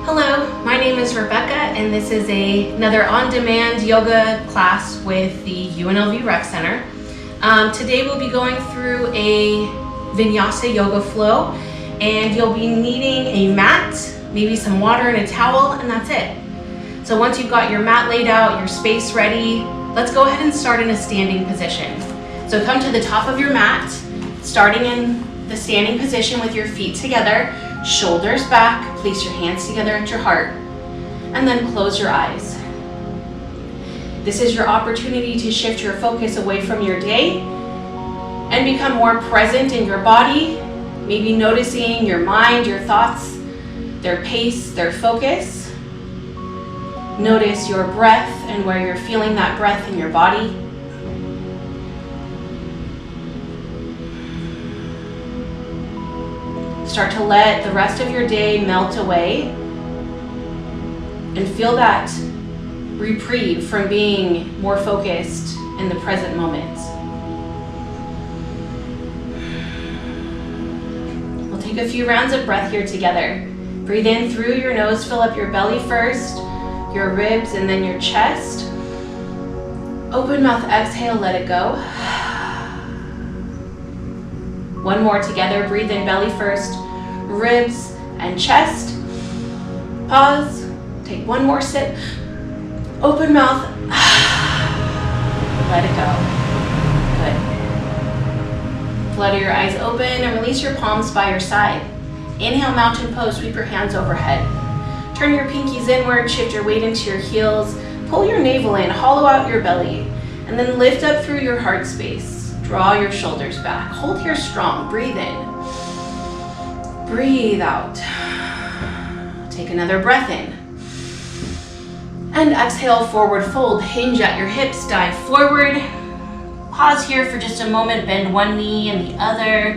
Hello, my name is Rebecca, and this is another on-demand yoga class with the UNLV Rec Center. Today we'll be going through a vinyasa yoga flow, and you'll be needing a mat, maybe some water and a towel, and that's it. So once you've got your mat laid out, your space ready, let's go ahead and start in a standing position. So come to the top of your mat, starting in the standing position with your feet together, shoulders back, place your hands together at your heart, and then close your eyes. This is your opportunity to shift your focus away from your day and become more present in your body, maybe noticing your mind, your thoughts, their pace, their focus. Notice your breath and where you're feeling that breath in your body. Start to let the rest of your day melt away and feel that reprieve from being more focused in the present moment. We'll take a few rounds of breath here together. Breathe in through your nose, fill up your belly first, your ribs, and then your chest. Open mouth, exhale, let it go. One more together, breathe in belly first, ribs and chest. Pause, take one more sip. Open mouth, let it go. Good. Flutter your eyes open and release your palms by your side. Inhale, mountain pose, sweep your hands overhead. Turn your pinkies inward, shift your weight into your heels. Pull your navel in, hollow out your belly, and then lift up through your heart space. Draw your shoulders back. Hold here strong. Breathe in. Breathe out. Take another breath in. And exhale, forward fold. Hinge at your hips, dive forward. Pause here for just a moment. Bend one knee and the other.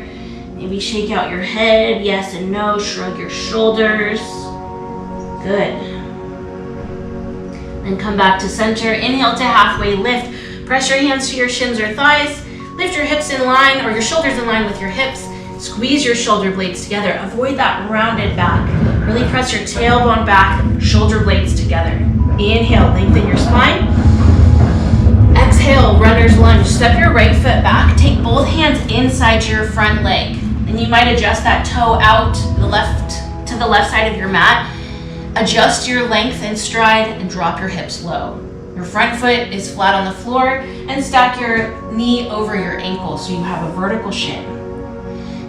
Maybe shake out your head. Yes and no. Shrug your shoulders. Good. Then come back to center. Inhale to halfway lift. Press your hands to your shins or thighs. Lift your hips in line, or your shoulders in line with your hips. Squeeze your shoulder blades together. Avoid that rounded back. Really press your tailbone back, shoulder blades together. Inhale, lengthen your spine. Exhale, runner's lunge. Step your right foot back. Take both hands inside your front leg. And you might adjust that toe out to the left side of your mat. Adjust your length and stride and drop your hips low. Your front foot is flat on the floor and stack your knee over your ankle so you have a vertical shin.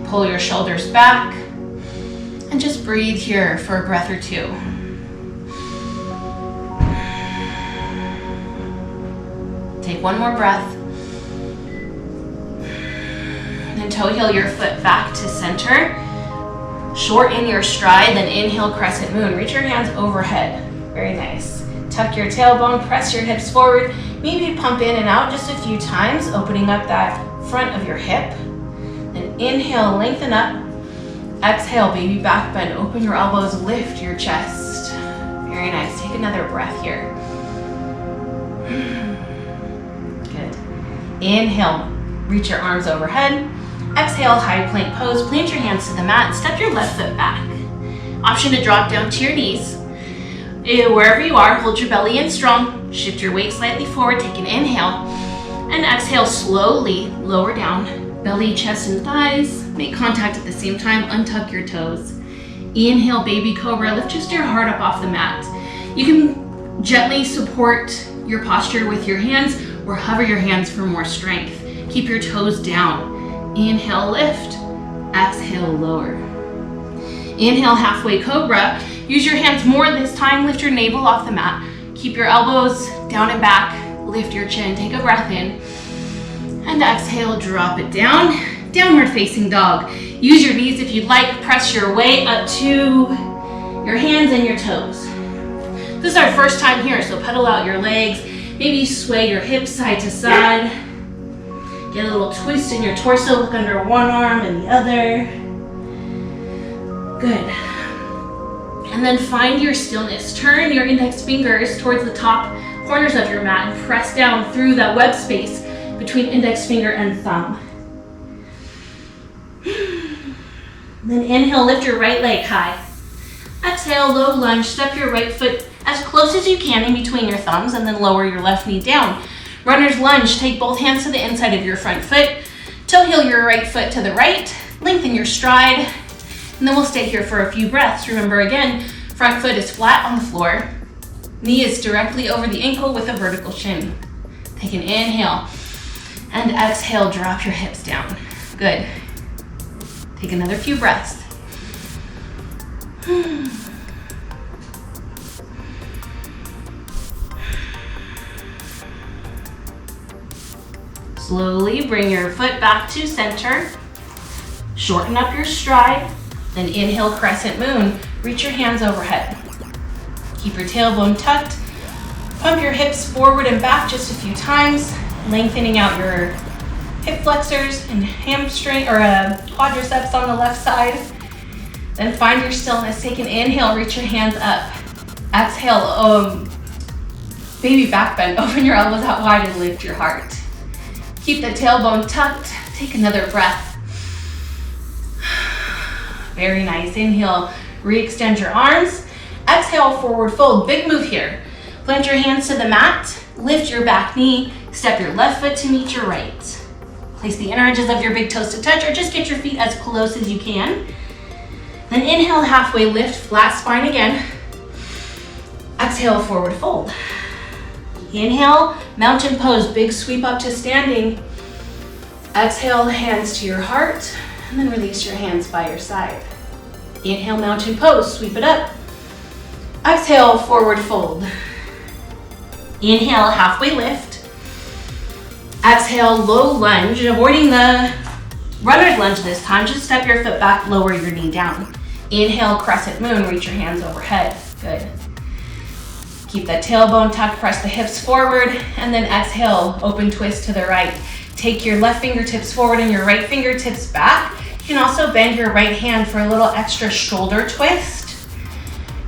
Pull your shoulders back and just breathe here for a breath or two. Take one more breath. Then toe heel your foot back to center. Shorten your stride, then inhale, crescent moon. Reach your hands overhead. Very nice. Tuck your tailbone, press your hips forward. Maybe pump in and out just a few times, opening up that front of your hip. Then inhale, lengthen up. Exhale, baby back bend. Open your elbows, lift your chest. Very nice. Take another breath here. Good. Inhale, reach your arms overhead. Exhale, high plank pose. Plant your hands to the mat. Step your left foot back. Option to drop down to your knees. Wherever you are, hold your belly in strong. Shift your weight slightly forward. Take an inhale. And exhale, slowly lower down. Belly, chest, and thighs. Make contact at the same time. Untuck your toes. Inhale, baby cobra. Lift just your heart up off the mat. You can gently support your posture with your hands or hover your hands for more strength. Keep your toes down. Inhale, lift. Exhale, lower. Inhale, halfway cobra. Use your hands more this time. Lift your navel off the mat. Keep your elbows down and back. Lift your chin. Take a breath in. And exhale, drop it down. Downward facing dog. Use your knees if you'd like. Press your way up to your hands and your toes. This is our first time here, so pedal out your legs. Maybe sway your hips side to side. Get a little twist in your torso. Look under one arm and the other. Good. And then find your stillness. Turn your index fingers towards the top corners of your mat and press down through that web space between index finger and thumb. Then inhale, lift your right leg high. exhale, low lunge, step your right foot as close as you can in between your thumbs and then lower your left knee down. Runner's lunge, take both hands to the inside of your front foot, toe heel your right foot to the right, lengthen your stride, and then we'll stay here for a few breaths. Remember again, front foot is flat on the floor, knee is directly over the ankle with a vertical shin. Take an inhale and exhale, drop your hips down. Good. Take another few breaths. Slowly bring your foot back to center. Shorten up your stride. Then inhale, crescent moon. Reach your hands overhead. Keep your tailbone tucked. Pump your hips forward and back just a few times, lengthening out your hip flexors and hamstring or quadriceps on the left side. Then find your stillness. Take an inhale, reach your hands up. Exhale, baby back bend. Open your elbows out wide and lift your heart. Keep the tailbone tucked. Take another breath. Very nice. Inhale, re-extend your arms. Exhale, forward fold. Big move here. Plant your hands to the mat. Lift your back knee. Step your left foot to meet your right. Place the inner edges of your big toes to touch or just get your feet as close as you can. Then inhale, halfway lift, flat spine again. Exhale, forward fold. Inhale, mountain pose, big sweep up to standing. Exhale, hands to your heart, and then release your hands by your side. Inhale, mountain pose, sweep it up. Exhale, forward fold. Inhale, halfway lift. Exhale, low lunge, avoiding the runner's lunge this time. Just step your foot back, lower your knee down. Inhale, crescent moon, reach your hands overhead. Good. Keep that tailbone tucked, press the hips forward, and then exhale, open twist to the right. Take your left fingertips forward and your right fingertips back. You can also bend your right hand for a little extra shoulder twist.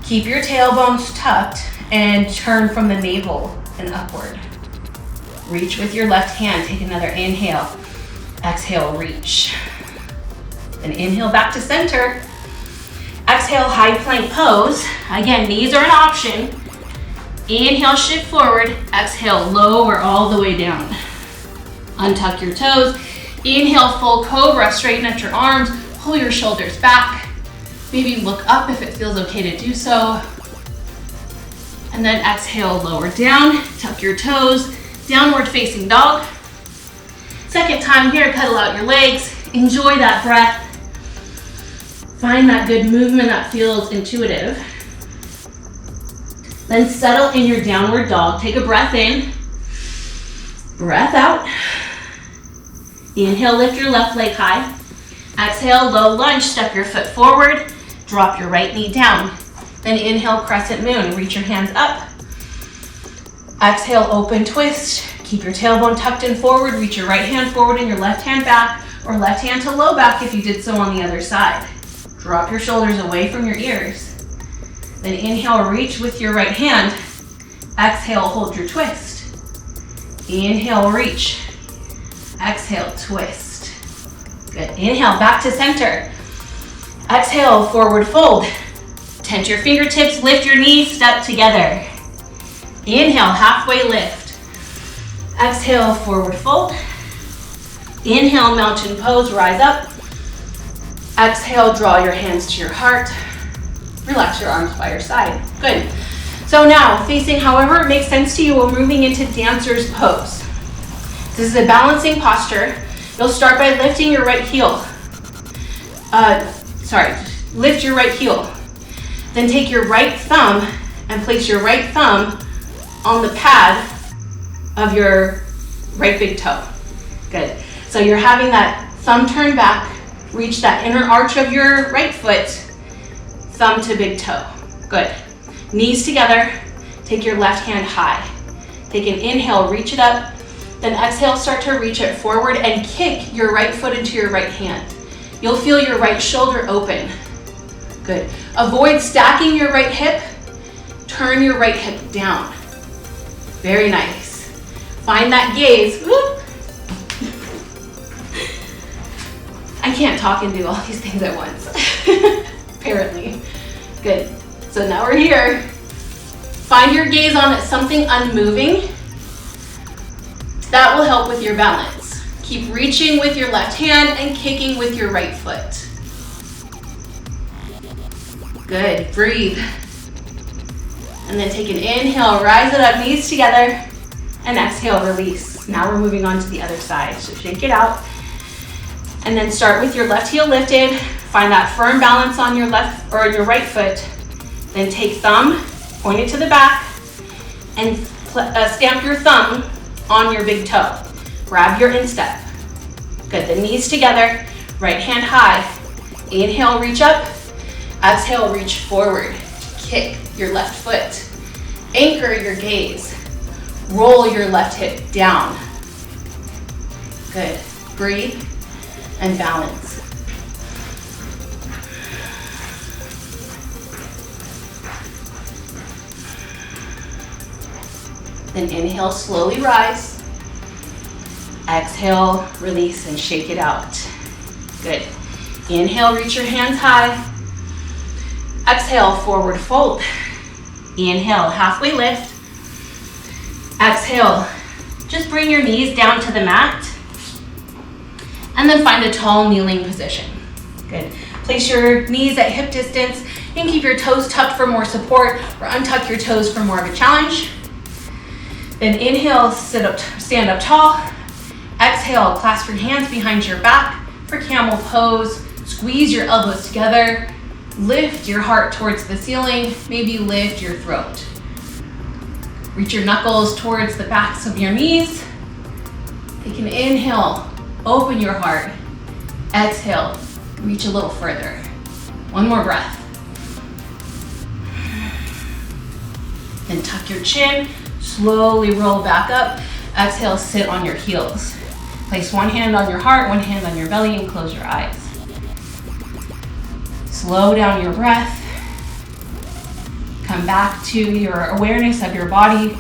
Keep your tailbones tucked and turn from the navel and upward. Reach with your left hand, take another inhale. Exhale, reach. Then inhale back to center. Exhale, high plank pose. Again, knees are an option. Inhale, shift forward. Exhale, lower all the way down. Untuck your toes. Inhale, full cobra. Straighten up your arms. Pull your shoulders back. Maybe look up if it feels okay to do so. And then exhale, lower down. Tuck your toes. Downward facing dog. Second time here, pedal out your legs. Enjoy that breath. Find that good movement that feels intuitive. Then settle in your downward dog. Take a breath in. Breath out. Inhale, lift your left leg high. Exhale, low lunge. Step your foot forward. Drop your right knee down. Then inhale, crescent moon. Reach your hands up. Exhale, open twist. Keep your tailbone tucked in forward. Reach your right hand forward and your left hand back, or left hand to low back if you did so on the other side. Drop your shoulders away from your ears. Then inhale, reach with your right hand. Exhale, hold your twist. Inhale, reach. Exhale, twist. Good. Inhale, back to center. Exhale, forward fold. Tent your fingertips, lift your knees, step together. Inhale, halfway lift. Exhale, forward fold. Inhale, mountain pose, rise up. Exhale, draw your hands to your heart. Relax your arms by your side. Good. So now, facing however it makes sense to you, we're moving into dancer's pose. This is a balancing posture. You'll start by lifting your right heel. Lift your right heel. Then take your right thumb and place your right thumb on the pad of your right big toe. Good. So you're having that thumb turn back, reach that inner arch of your right foot, thumb to big toe. Good. Knees together, take your left hand high. Take an inhale, reach it up, then exhale, start to reach it forward and kick your right foot into your right hand. You'll feel your right shoulder open. Good. Avoid stacking your right hip, turn your right hip down. Very nice. Find that gaze. Whoop. I can't talk and do all these things at once, apparently. Good. So now we're here. Find your gaze on something unmoving. That will help with your balance. Keep reaching with your left hand and kicking with your right foot. Good, breathe. And then take an inhale, rise it up, knees together, and exhale, release. Now we're moving on to the other side, so shake it out. And then start with your left heel lifted. Find that firm balance on your left or your right foot. Then take thumb, point it to the back, and stamp your thumb on your big toe. Grab your instep. Good, the knees together, right hand high. Inhale, reach up. Exhale, reach forward. Kick your left foot. Anchor your gaze. Roll your left hip down. Good, breathe and balance. Then inhale, slowly rise. Exhale, release and shake it out. Good. Inhale, reach your hands high. Exhale, forward fold. Inhale, halfway lift. Exhale, just bring your knees down to the mat. And then find a tall kneeling position. Good. Place your knees at hip distance and keep your toes tucked for more support, or untuck your toes for more of a challenge. Then inhale, stand up tall. Exhale, clasp your hands behind your back for camel pose. Squeeze your elbows together. Lift your heart towards the ceiling. Maybe lift your throat. Reach your knuckles towards the backs of your knees. Take an inhale, open your heart. Exhale, reach a little further. One more breath. Then tuck your chin, slowly roll back up. Exhale, sit on your heels. Place one hand on your heart, one hand on your belly, and close your eyes. Slow down your breath. Come back to your awareness of your body.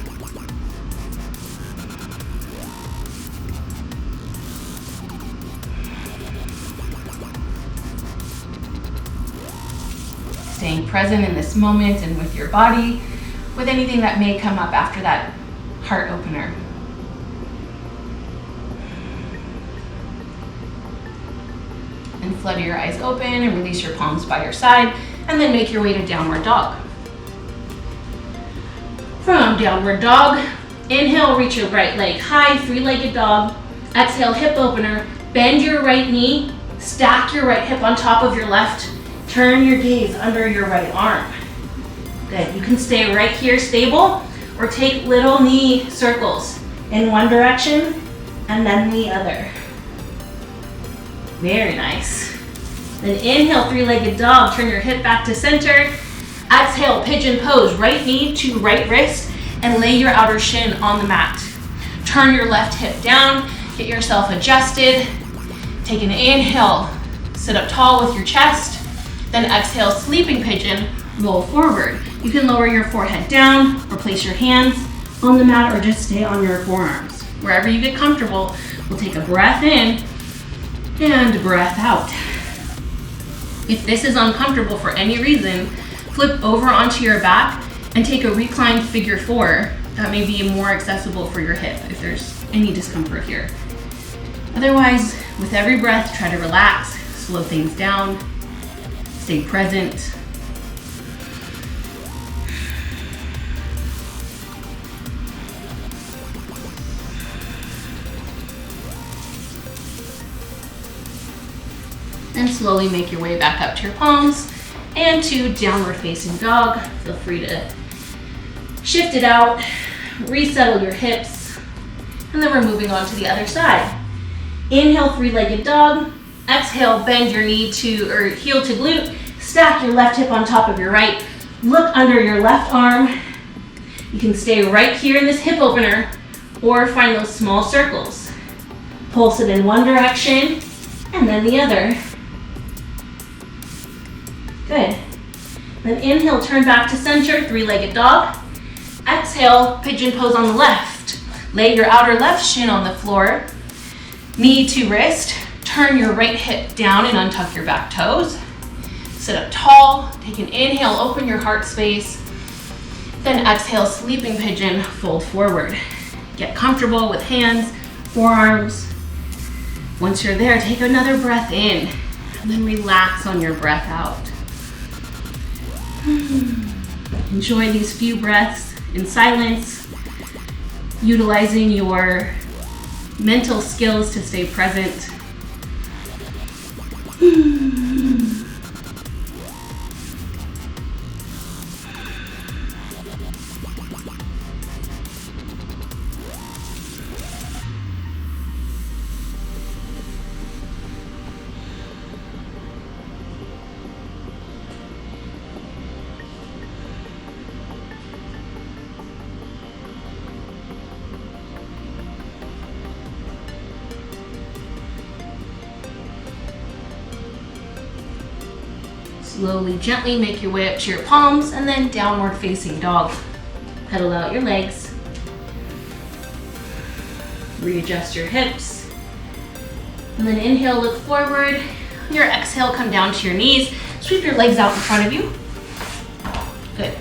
Staying present in this moment and with your body, with anything that may come up after that heart opener. And flutter your eyes open and release your palms by your side, and then make your way to downward dog. From downward dog, inhale, reach your right leg high, three-legged dog. Exhale, hip opener, bend your right knee, stack your right hip on top of your left, turn your gaze under your right arm. Good, you can stay right here stable, or take little knee circles in one direction and then the other. Very nice. Then inhale, three-legged dog, turn your hip back to center. Exhale, pigeon pose, right knee to right wrist, and lay your outer shin on the mat. Turn your left hip down, get yourself adjusted. Take an inhale, sit up tall with your chest. Then exhale, sleeping pigeon, roll forward. You can lower your forehead down, or place your hands on the mat, or just stay on your forearms. Wherever you get comfortable, we'll take a breath in and breath out. If this is uncomfortable for any reason, flip over onto your back and take a reclined figure four. That may be more accessible for your hip if there's any discomfort here. Otherwise, with every breath, try to relax, slow things down, stay present. And slowly make your way back up to your palms and to downward facing dog. Feel free to shift it out, resettle your hips, and then we're moving on to the other side. Inhale, three-legged dog. Exhale, bend your knee to, or heel to glute. Stack your left hip on top of your right. Look under your left arm. You can stay right here in this hip opener, or find those small circles. Pulse it in one direction and then the other. Good. Then inhale, turn back to center, three-legged dog. Exhale, pigeon pose on the left. Lay your outer left shin on the floor. Knee to wrist. Turn your right hip down and untuck your back toes. Sit up tall, take an inhale, open your heart space. Then exhale, sleeping pigeon, fold forward. Get comfortable with hands, forearms. Once you're there, take another breath in, and then relax on your breath out. Enjoy these few breaths in silence, utilizing your mental skills to stay present. Slowly, gently make your way up to your palms and then downward facing dog. Pedal out your legs. Readjust your hips. And then inhale, look forward. On your exhale, come down to your knees. Sweep your legs out in front of you. Good.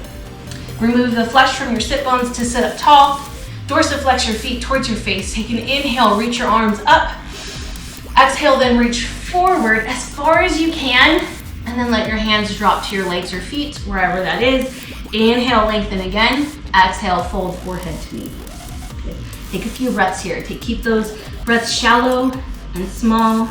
Remove the flesh from your sit bones to sit up tall. Dorsiflex your feet towards your face. Take an inhale, reach your arms up. Exhale, then reach forward as far as you can. And then let your hands drop to your legs or feet, wherever that is. Inhale, lengthen again. Exhale, fold forehead to knee. Good. Take a few breaths here. Keep those breaths shallow and small.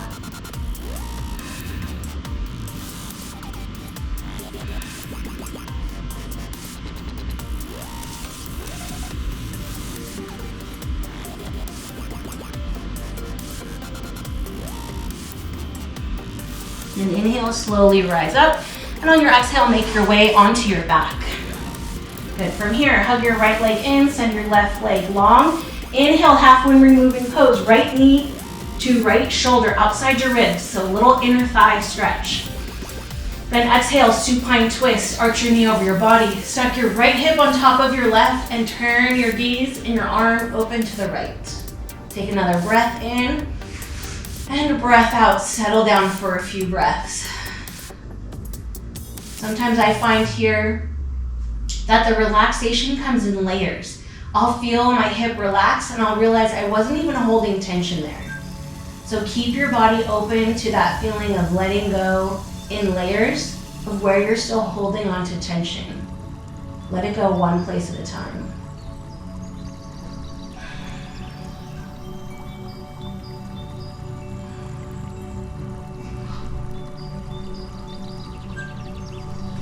And inhale, slowly rise up. And on your exhale, make your way onto your back. Good. From here, hug your right leg in, send your left leg long. Inhale, half wind removing pose. Right knee to right shoulder outside your ribs. So a little inner thigh stretch. Then exhale, supine twist. Arch your knee over your body. Stack your right hip on top of your left and turn your gaze and your arm open to the right. Take another breath in. And breath out, settle down for a few breaths. Sometimes I find here that the relaxation comes in layers. I'll feel my hip relax and I'll realize I wasn't even holding tension there. So keep your body open to that feeling of letting go in layers of where you're still holding onto tension. Let it go one place at a time.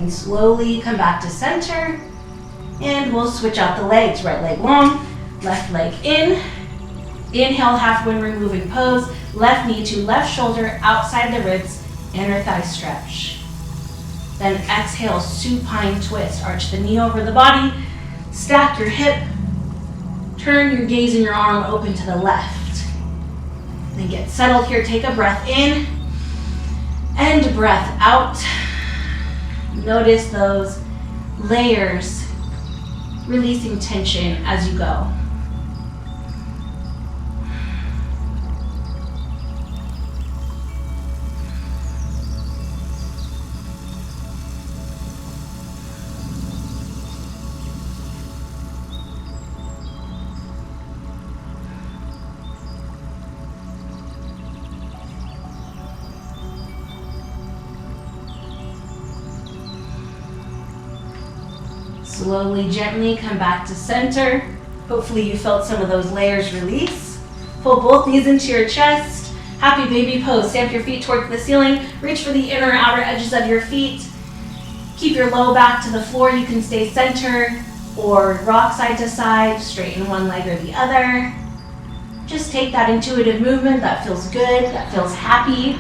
And slowly come back to center. And we'll switch out the legs. Right leg long, left leg in. Inhale, half wind removing pose. Left knee to left shoulder outside the ribs, inner thigh stretch. Then exhale, supine twist. Arch the knee over the body. Stack your hip. Turn your gaze and your arm open to the left. Then get settled here. Take a breath in and breath out. Notice those layers releasing tension as you go. Slowly, gently come back to center. Hopefully you felt some of those layers release. Pull both knees into your chest. Happy baby pose. Stamp your feet towards the ceiling. Reach for the inner and outer edges of your feet. Keep your low back to the floor. You can stay center or rock side to side, straighten one leg or the other. Just take that intuitive movement that feels good, that feels happy.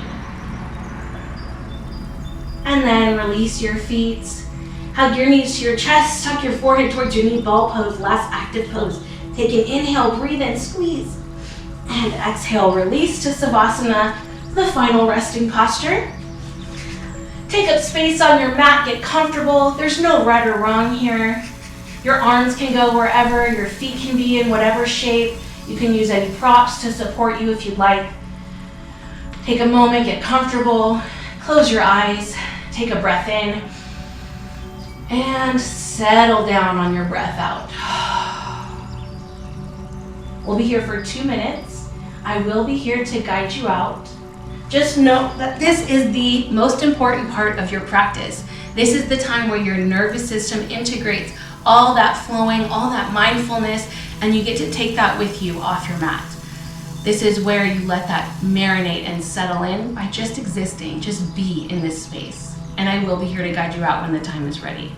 And then release your feet. Hug your knees to your chest, tuck your forehead towards your knee, ball pose, last active pose. Take an inhale, breathe in, squeeze. And exhale, release to Savasana, the final resting posture. Take up space on your mat, get comfortable. There's no right or wrong here. Your arms can go wherever, your feet can be in whatever shape. You can use any props to support you if you'd like. Take a moment, get comfortable, close your eyes. Take a breath in and settle down on your breath out. We'll be here for 2 minutes. I will be here to guide you out. Just know that this is the most important part of your practice. This is the time where your nervous system integrates all that flowing, all that mindfulness, and you get to take that with you off your mat. This is where you let that marinate and settle in by just existing, just be in this space. And I will be here to guide you out when the time is ready.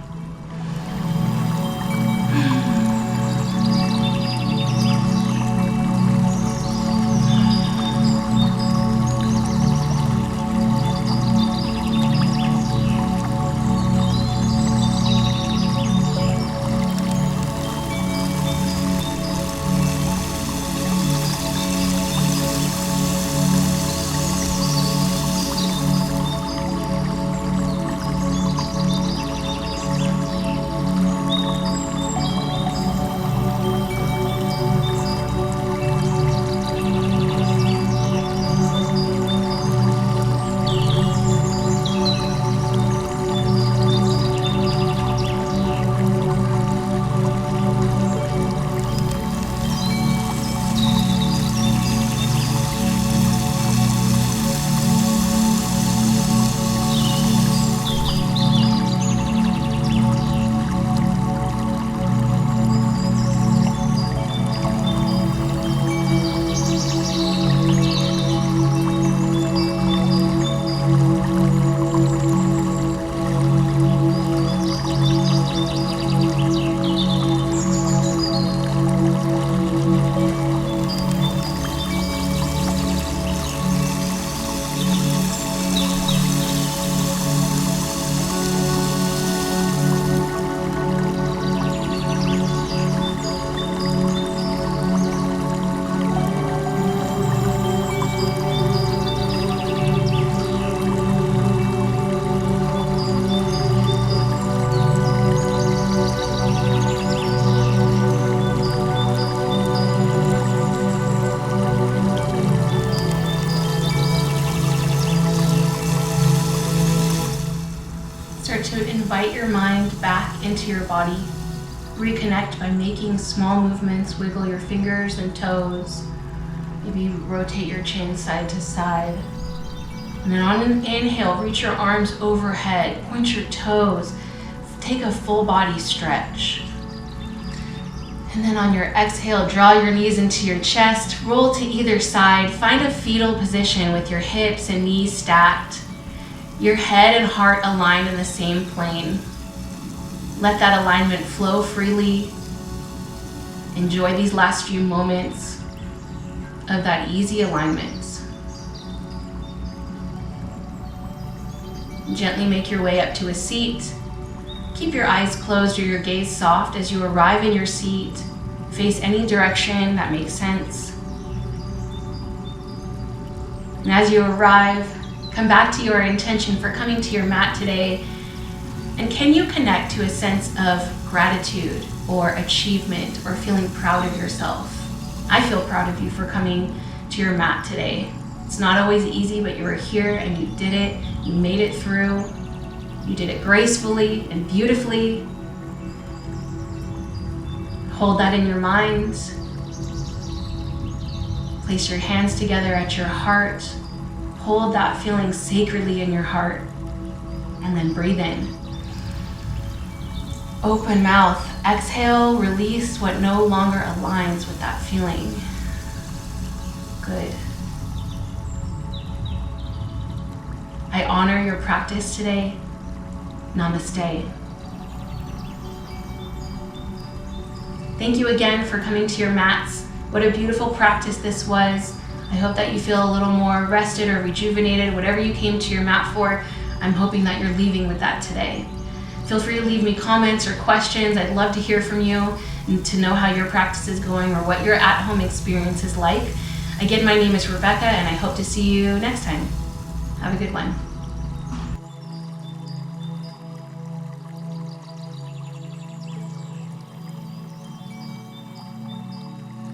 Start to invite your mind back into your body. Reconnect by making small movements. Wiggle your fingers and toes. Maybe rotate your chin side to side. And then on an inhale, reach your arms overhead. Point your toes. Take a full body stretch. And then on your exhale, draw your knees into your chest. Roll to either side. Find a fetal position with your hips and knees stacked. Your head and heart aligned in the same plane. Let that alignment flow freely. Enjoy these last few moments of that easy alignment. Gently make your way up to a seat. Keep your eyes closed or your gaze soft as you arrive in your seat. Face any direction that makes sense. And as you arrive, come back to your intention for coming to your mat today. And can you connect to a sense of gratitude or achievement or feeling proud of yourself? I feel proud of you for coming to your mat today. It's not always easy, but you were here and you did it. You made it through. You did it gracefully and beautifully. Hold that in your mind. Place your hands together at your heart. Hold that feeling sacredly in your heart. And then breathe in. Open mouth. Exhale, release what no longer aligns with that feeling. Good. I honor your practice today. Namaste. Thank you again for coming to your mats. What a beautiful practice this was. I hope that you feel a little more rested or rejuvenated, whatever you came to your mat for. I'm hoping that you're leaving with that today. Feel free to leave me comments or questions. I'd love to hear from you and to know how your practice is going or what your at-home experience is like. Again, my name is Rebecca, and I hope to see you next time. Have a good one.